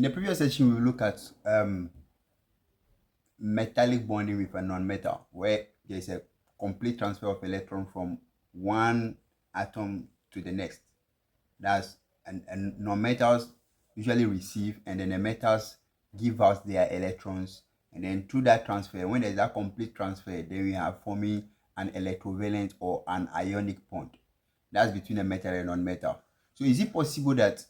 In the previous session, we look at metallic bonding with a non-metal, where there is a complete transfer of electron from one atom to the next. That's and non-metals usually receive, and then the metals give out their electrons, and then through that transfer, when there's that complete transfer, then we have forming an electrovalent or an ionic bond. That's between a metal and non-metal. So is it possible that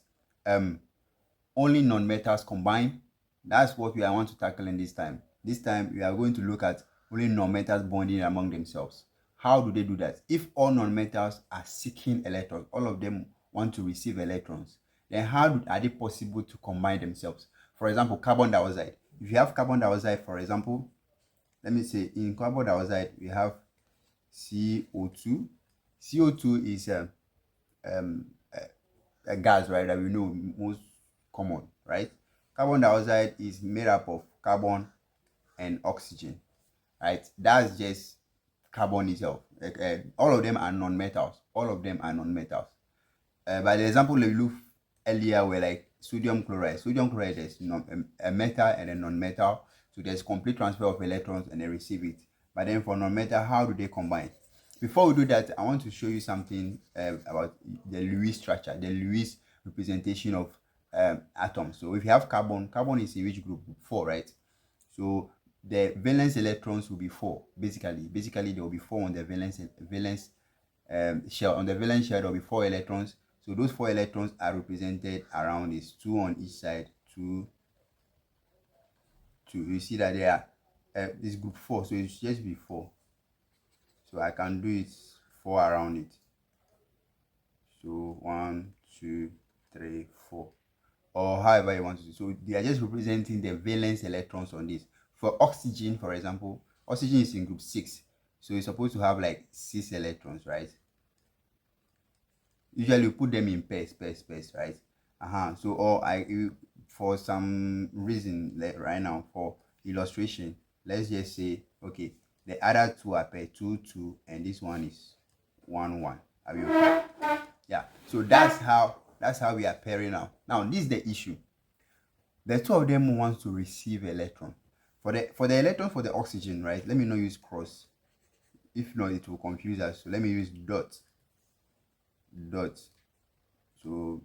only non-metals combine? That's what we want to tackle in this time. This time we are going to look at only non-metals bonding among themselves. How do they do that? If all non-metals are seeking electrons, all of them want to receive electrons, then are they possible to combine themselves? For example, carbon dioxide. If you have carbon dioxide, for example, let me say in carbon dioxide we have CO2. CO2 is a gas, right, that we know most common, right? Carbon dioxide is made up of carbon and oxygen, right? That's just carbon itself. All of them are non-metals. All of them are non-metals. By the example we looked earlier were like sodium chloride. Sodium chloride is a metal and a non-metal. So there's complete transfer of electrons and they receive it. But then for non-metal, how do they combine? Before we do that, I want to show you something about the Lewis structure, the Lewis representation of atoms. So if you have carbon, carbon is in which group? 4, right? So the valence electrons will be 4. Basically there will be 4 on the valence shell. On the valence shell there will be 4 electrons. So those 4 electrons are represented around this 2 on each side, 2. You see that they are this group 4, so it's just be 4. So I can do it 4 around it. So 1, 2, 3, 4, or however you want to do. So they are just representing the valence electrons on this. For oxygen, for example, oxygen is in group 6, so it's supposed to have like 6 electrons, right? Usually you put them in pairs, right? So for some reason, like right now, for illustration, let's just say, okay, the other 2 are pair 2, 2, and this one is 1, 1. Are we okay? Yeah. So that's how we are pairing now. Now this is the issue. The 2 of them want to receive electron. For the electron for the oxygen, right? Let me not use cross. If not, it will confuse us. So let me use dot. So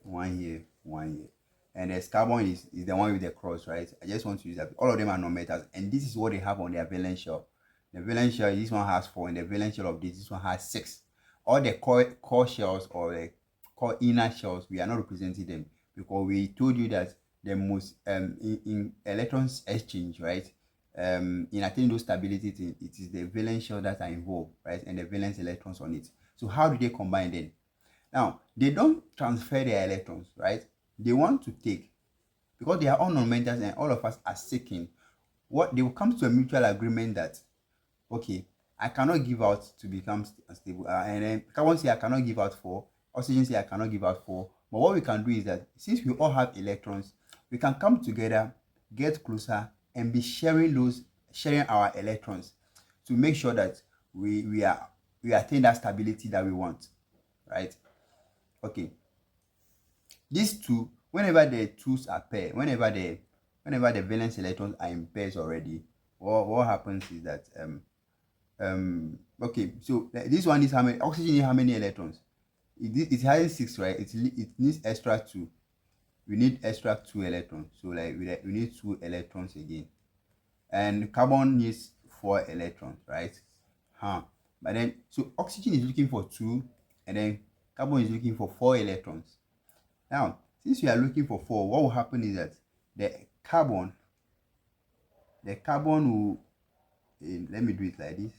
1 here, 1 here. And the carbon is the one with the cross, right? I just want to use that. All of them are non-metals, and this is what they have on their valence shell. The valence shell, this one has 4, and the valence shell of this one has 6. All the core shells or the core inner shells, we are not representing them because we told you that the most in electrons exchange, right? In attaining those stability, it is the valence shell that are involved, right? And the valence electrons on it. So how do they combine then? Now, they don't transfer their electrons, right? They want to take, because they are all non-metals and all of us are seeking, what they will come to a mutual agreement that, okay, I cannot give out to become stable. And then carbon say I cannot give out 4. Oxygen say I cannot give out 4. But what we can do is that since we all have electrons, we can come together, get closer, and be sharing our electrons to make sure that we attain that stability that we want, right? Okay. These 2, whenever the 2s are paired, whenever the valence electrons are in pairs already, what happens is that okay, so this one is how many oxygen is how many electrons? It has 6, right? It needs extra 2. We need extra 2 electrons, so like we need 2 electrons again. And carbon needs 4 electrons, right? But then so oxygen is looking for 2, and then carbon is looking for 4 electrons. Now since we are looking for 4, what will happen is that the carbon will let me do it like this.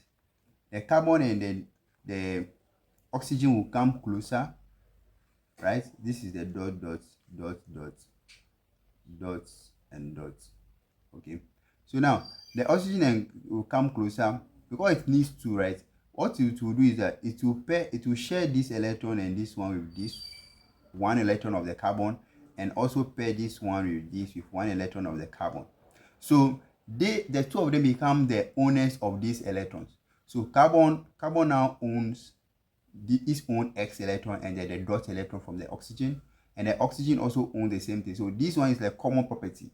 The carbon and then the oxygen will come closer, right? This is the dots and dots. Okay, so now the oxygen will come closer because it needs 2, right? What it will do is that it will share this electron and this one with this 1 electron of the carbon, and also pair this one with this with 1 electron of the carbon. So the 2 of them become the owners of these electrons. So carbon now owns its own X electron and then the dot electron from the oxygen. and the oxygen also owns the same thing. So this one is like common property,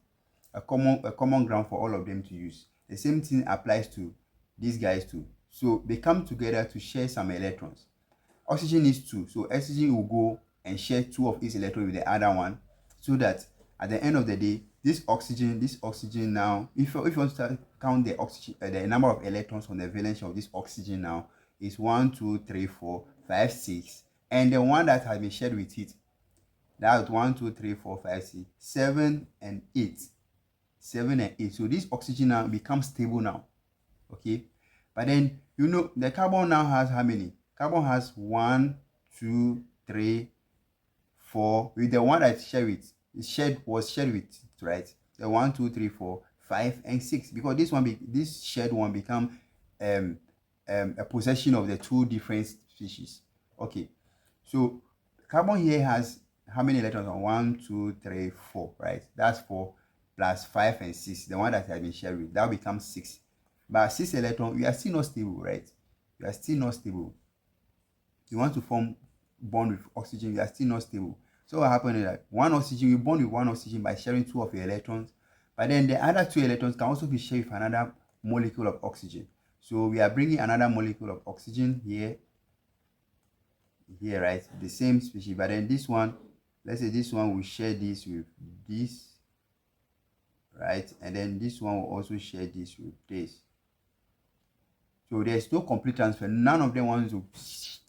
a common ground for all of them to use. The same thing applies to these guys too. So they come together to share some electrons. Oxygen needs two, so oxygen will go and share two of its electrons with the other one, so that at the end of the day, this oxygen now, if you want to count the oxygen, the number of electrons on the valence of this oxygen now is 1 2 3 4 5 6, and the one that has been shared with it, that's 1 2 3 4 5 6 7 and 8. 7 and 8. So this oxygen now becomes stable now. Okay, but then the carbon now has how many? Carbon has 1 2 3 4, with the one that was shared with it, right? The 1 2 3 4 5 and 6, because this shared one become a possession of the two different species. Okay, so carbon here has how many electrons? 1 2 3 4, right? That's 4 plus 5 and 6, the one that has been shared with, that will become 6. But 6 electrons, we are still not stable, right? We are still not stable. You want to form bond with oxygen, you are still not stable. So what happens is that one oxygen, you bond with one oxygen by sharing two of your electrons, but then the other two electrons can also be shared with another molecule of oxygen. So we are bringing another molecule of oxygen here, right? The same species, but then this one, let's say this one will share this with this, right? And then this one will also share this with this. So there's no complete transfer. None of them wants to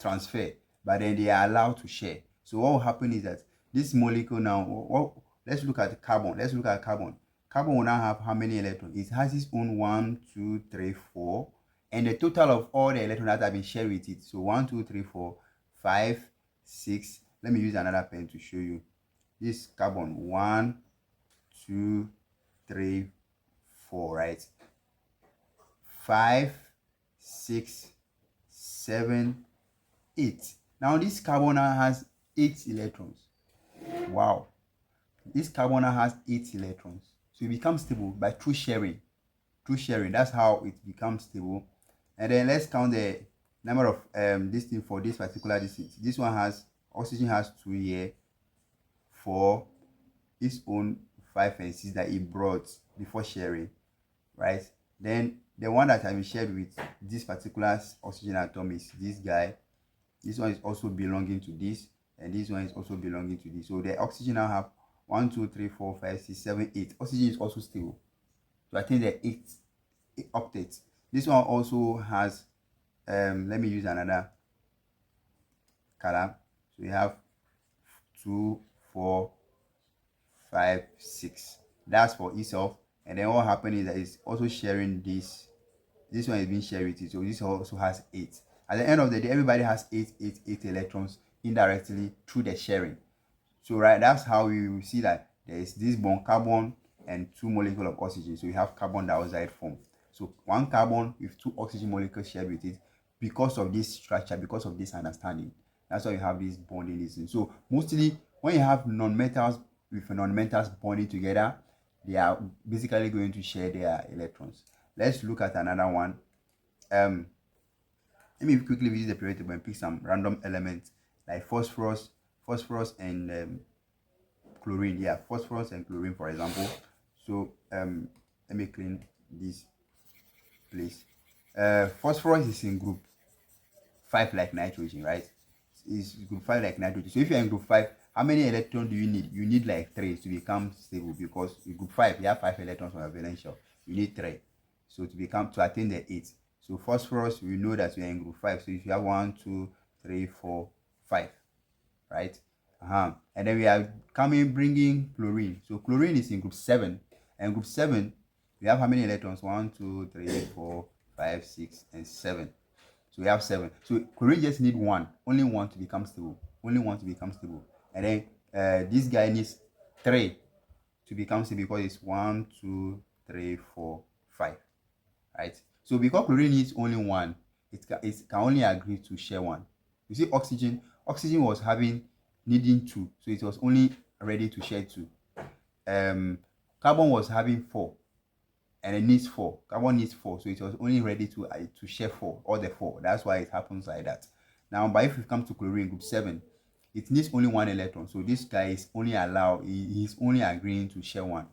transfer, but then they are allowed to share. So what will happen is that this molecule now, let's look at carbon. Carbon will now have how many electrons? It has its own 1 2 3 4, and the total of all the electrons that have been shared with it. So 1 2 3 4 5 6. Let me use another pen to show you. This carbon 1 2 3 4, right? 5 6 7 8. Now this carbon has 8 electrons. Wow, this carbon has 8 electrons. So it becomes stable by through sharing. That's how it becomes stable. And then let's count the number of this thing for this particular distance. This one has oxygen has 2 here, 4, its own 5 and 6 that it brought before sharing, right? Then the one that has been shared with this particular oxygen atom is this guy. This one is also belonging to this, and this one is also belonging to this. So the oxygen now have 1 2 3 4 5 6 7 8. Oxygen is also stable. So I think the 8 octets. This one also has let me use another color. So we have 2 4 5 6. That's for itself. And then what happened is that it's also sharing this. This one is being shared with it, so this also has 8. At the end of the day, everybody has 8 electrons indirectly through the sharing. So right, that's how we will see that there is this bond, carbon and 2 molecules of oxygen. So we have carbon dioxide form. So 1 carbon with 2 oxygen molecules shared with it, because of this structure, because of this understanding. That's why you have this bonding. So mostly when you have non-metals with non-metals bonding together, they are basically going to share their electrons. Let's look at another one. Let me quickly visit the periodic table and pick some random elements like phosphorus and chlorine. Yeah, phosphorus and chlorine, for example. So let me clean this place. Phosphorus is in group 5 like nitrogen, right? It's group 5 like nitrogen. So if you're in group 5, how many electrons do you need? You need like 3 to become stable, because in group 5 you have 5 electrons on a valence shell. You need 3 so to attain the 8. So phosphorus, we know that we are in group 5. So if you have 1 2 3 4 5, right? And then we are bringing chlorine. So chlorine is in group 7, and group 7 we have how many electrons? 1 2 3 4 5 6 and 7. So we have 7. So chlorine just need only one to become stable. And then this guy needs 3 to become stable, because it's 1 2 3 4 5, right? So because chlorine needs only 1, it can only agree to share 1. You see, oxygen was needing 2, so it was only ready to share 2. Carbon was having 4, and it needs 4. Carbon needs 4, so it was only ready to share 4, all the 4. That's why it happens like that. Now, but if we come to chlorine, group 7, it needs only one electron. So this guy is only allowed, he's only agreeing to share one.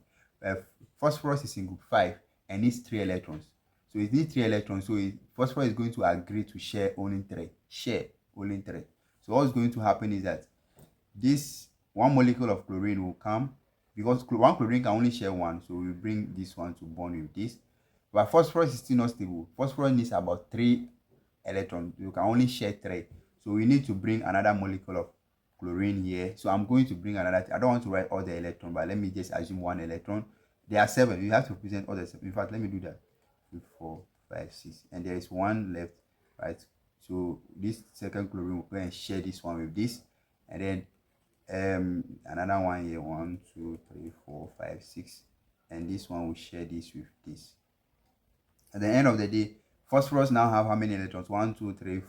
Phosphorus is in group 5 and needs 3 electrons. So it needs 3 electrons. So phosphorus is going to agree to share only 3. Share only 3. So what's going to happen is that this one molecule of chlorine will come, because one chlorine can only share one, so we bring this one to bond with this. But phosphorus is still not stable. Phosphorus needs about 3 electrons. You can only share 3. So we need to bring another molecule of chlorine here. So I'm going to bring another. I don't want to write all the electrons, but let me just assume 1 electron. There are 7. You have to present all the 7. In fact, let me do that. 2, 4, 5, 6, and there is 1 left, right? So this second chlorine will go and share this one with this, and then another one here, 1, 2, 3, 4, 5, 6, and this one will share this with this. At the end of the day, phosphorus now have how many electrons? 1, 2, 3.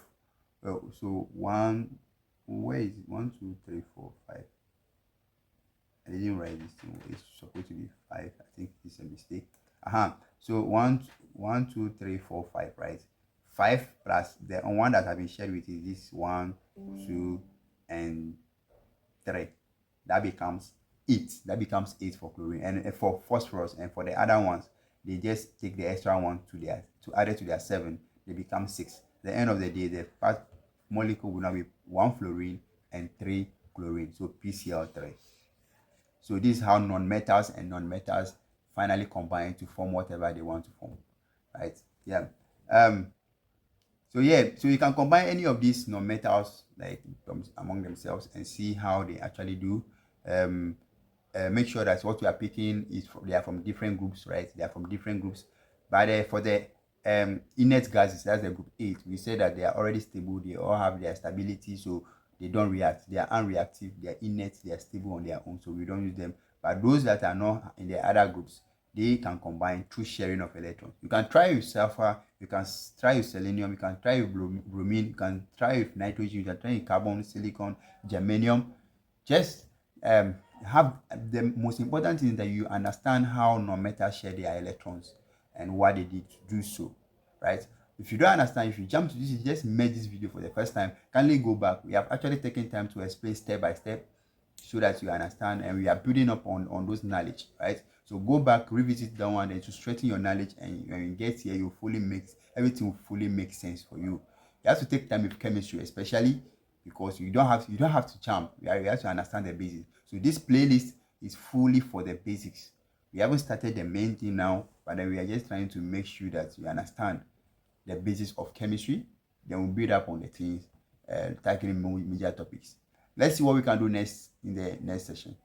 So 1. Where is it? 1, 2, 3, 4, 5. I didn't write this thing. It's supposed to be 5. I think it's a mistake. So 1, 2, 3, 4, 5. Right? 5 plus the one that have been shared with is this 1, 2, and 3. That becomes 8. That becomes 8 for chlorine, and for phosphorus. And for the other ones, they just take the extra one to add it to their 7. They become 6. At the end of the day, the first molecule will now be 1 fluorine and 3 chlorine. So PCl3. So this is how non-metals and non-metals finally combine to form whatever they want to form, right? Yeah. So you can combine any of these non-metals like among themselves and see how they actually do. Make sure that what you are picking they are from different groups, right? They are from different groups. But for the inert gases, that's the group 8. We said that they are already stable. They all have their stability, so they don't react. They are unreactive. They are inert. They are stable on their own, so we don't use them. But those that are not in the other groups, they can combine through sharing of electrons. You can try with sulfur, you can try with selenium, you can try with bromine, you can try with nitrogen, you can try with carbon, silicon, germanium. Just have the most important thing is that you understand how non-metals share their electrons and what they did to do so, right? If you don't understand, if you jump to this, you just made this video for the first time, kindly go back. We have actually taken time to explain step by step so that you understand, and we are building up on those knowledge, right? So go back, revisit that one, and to strengthen your knowledge, and when you get here, everything will fully make sense for you. You have to take time with chemistry, especially because you don't have to jump. You have to understand the basics. So this playlist is fully for the basics. We haven't started the main thing now, but then we are just trying to make sure that you understand the basics of chemistry. Then we'll build up on the things, tackling major topics. Let's see what we can do next in the next session.